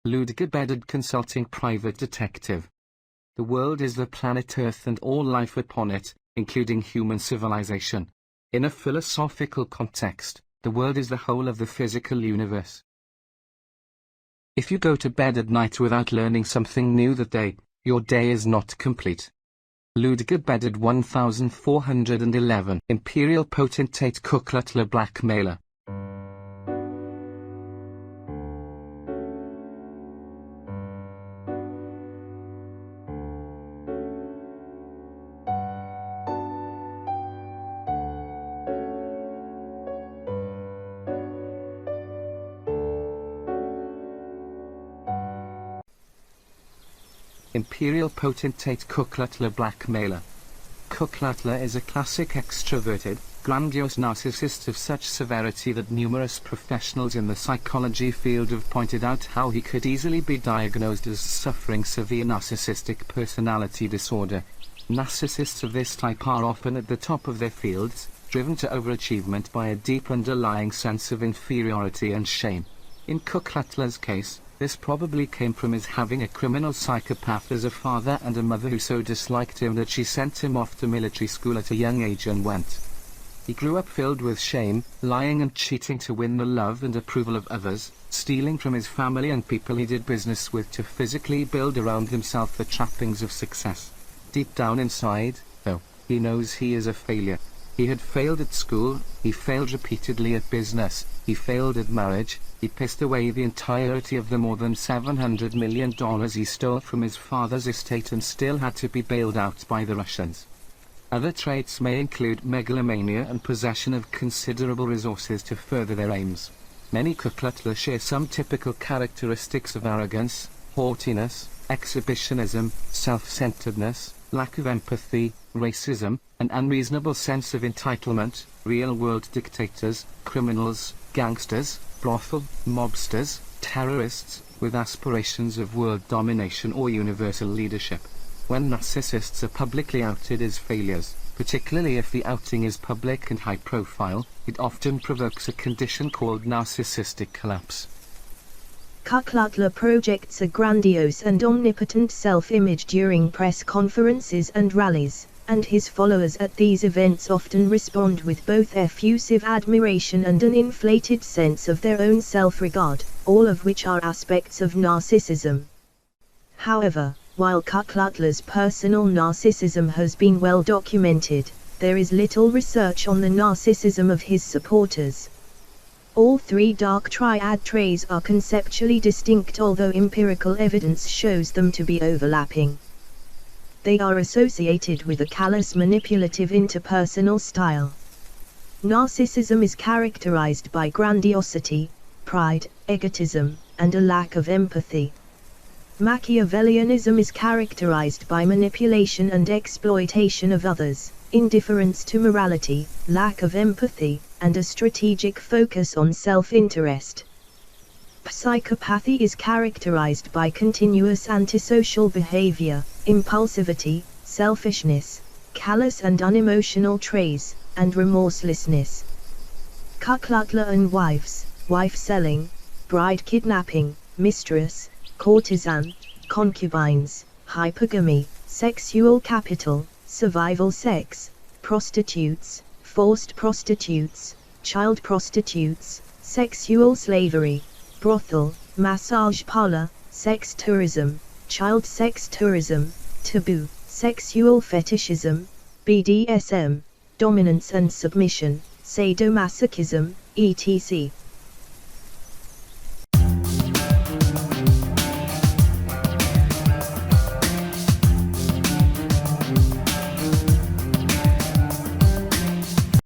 Ludger Bedard, consulting private detective. The world is the planet Earth and all life upon it, including human civilization. In a philosophical context, the world is the whole of the physical universe. If you go to bed at night without learning something new that day, your day is not complete. Ludger Bedard 1411. Imperial Potentate Kuklutler Blackmailer. Imperial Potentate Kuklutler Blackmailer. Kuklutler is a classic extroverted, grandiose narcissist of such severity that numerous professionals in the psychology field have pointed out how he could easily be diagnosed as suffering severe narcissistic personality disorder. Narcissists of this type are often at the top of their fields, driven to overachievement by a deep underlying sense of inferiority and shame. In Kuklutler's case, this probably came from his having a criminal psychopath as a father and a mother who so disliked him that she sent him off to military school at a young age and went. He grew up filled with shame, lying and cheating to win the love and approval of others, stealing from his family and people he did business with to physically build around himself the trappings of success. Deep down inside, though, he knows he is a failure. He had failed at school, he failed repeatedly at business, he failed at marriage, he pissed away the entirety of the more than $700 million he stole from his father's estate and still had to be bailed out by the Russians. Other traits may include megalomania and possession of considerable resources to further their aims. Many Kuklutler share some typical characteristics of arrogance, haughtiness, exhibitionism, self-centeredness, lack of empathy, racism, an unreasonable sense of entitlement, real-world dictators, criminals, gangsters, brothel, mobsters, terrorists, with aspirations of world domination or universal leadership. When narcissists are publicly outed as failures, particularly if the outing is public and high-profile, it often provokes a condition called narcissistic collapse. Kuklutler projects a grandiose and omnipotent self-image during press conferences and rallies, and his followers at these events often respond with both effusive admiration and an inflated sense of their own self-regard, all of which are aspects of narcissism. However, while Kuklutler's personal narcissism has been well documented, there is little research on the narcissism of his supporters. All three dark triad traits are conceptually distinct, although empirical evidence shows them to be overlapping. They are associated with a callous, manipulative interpersonal style. Narcissism is characterized by grandiosity, pride, egotism, and a lack of empathy. Machiavellianism is characterized by manipulation and exploitation of others, indifference to morality, lack of empathy, and a strategic focus on self-interest. Psychopathy is characterized by continuous antisocial behavior, impulsivity, selfishness, callous and unemotional traits, and remorselessness. Kuklutler and wives, wife selling, bride kidnapping, mistress, courtesan, concubines, hypergamy, sexual capital, survival sex, prostitutes, forced prostitutes, child prostitutes, sexual slavery, brothel, massage parlor, sex tourism, child sex tourism, taboo, sexual fetishism, BDSM, dominance and submission, sadomasochism, etc.